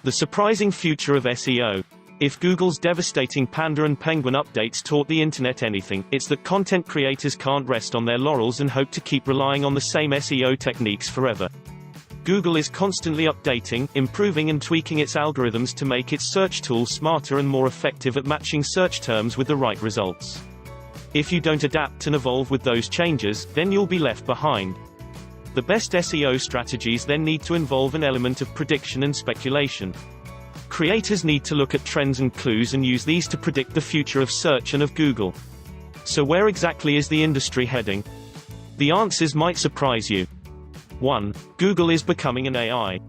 The surprising future of SEO. If Google's devastating Panda and Penguin updates taught the internet anything, it's that content creators can't rest on their laurels and hope to keep relying on the same SEO techniques forever. Google is constantly updating, improving and tweaking its algorithms to make its search tool smarter and more effective at matching search terms with the right results. If you don't adapt and evolve with those changes, then you'll be left behind. The best SEO strategies then need to involve an element of prediction and speculation. Creators need to look at trends and clues and use these to predict the future of search and of Google. So where exactly is the industry heading? The answers might surprise you. 1. Google is becoming an AI.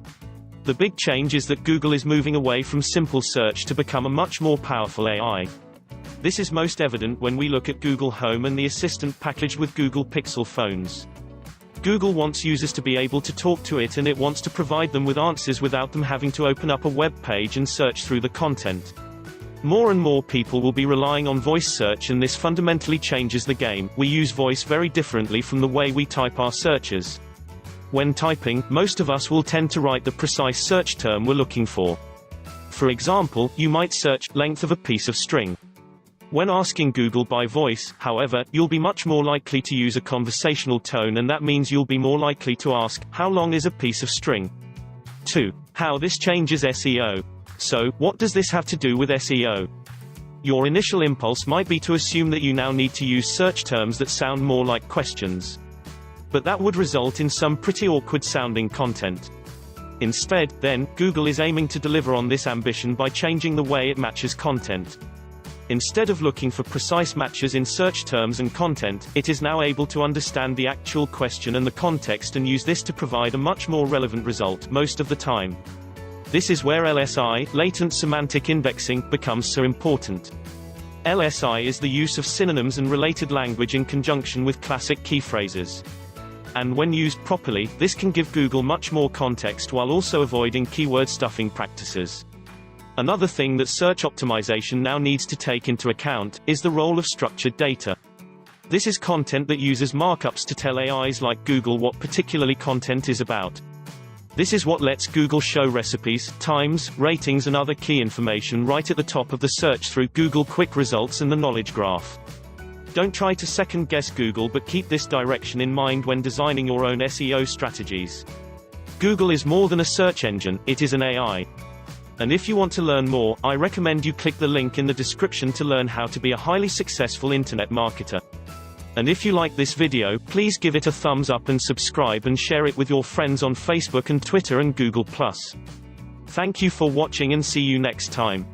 The big change is that Google is moving away from simple search to become a much more powerful AI. This is most evident when we look at Google Home and the Assistant packaged with Google Pixel phones. Google wants users to be able to talk to it, and it wants to provide them with answers without them having to open up a web page and search through the content. More and more people will be relying on voice search, and this fundamentally changes the game. We use voice very differently from the way we type our searches. When typing, most of us will tend to write the precise search term we're looking for. For example, you might search length of a piece of string. When asking Google by voice, however, you'll be much more likely to use a conversational tone, and that means you'll be more likely to ask, how long is a piece of string? 2. How this changes SEO. So, what does this have to do with SEO? Your initial impulse might be to assume that you now need to use search terms that sound more like questions. But that would result in some pretty awkward sounding content. Instead, then, Google is aiming to deliver on this ambition by changing the way it matches content. Instead of looking for precise matches in search terms and content, it is now able to understand the actual question and the context and use this to provide a much more relevant result most of the time. This is where LSI, latent semantic indexing, becomes so important. LSI is the use of synonyms and related language in conjunction with classic key phrases. And when used properly, this can give Google much more context while also avoiding keyword stuffing practices. Another thing that search optimization now needs to take into account is the role of structured data. This is content that uses markups to tell AIs like Google what particularly content is about. This is what lets Google show recipes, times, ratings and other key information right at the top of the search through Google Quick Results and the Knowledge Graph. Don't try to second-guess Google, but keep this direction in mind when designing your own SEO strategies. Google is more than a search engine, it is an AI. And if you want to learn more, I recommend you click the link in the description to learn how to be a highly successful internet marketer. And if you like this video, please give it a thumbs up and subscribe and share it with your friends on Facebook and Twitter and Google+. Thank you for watching and see you next time.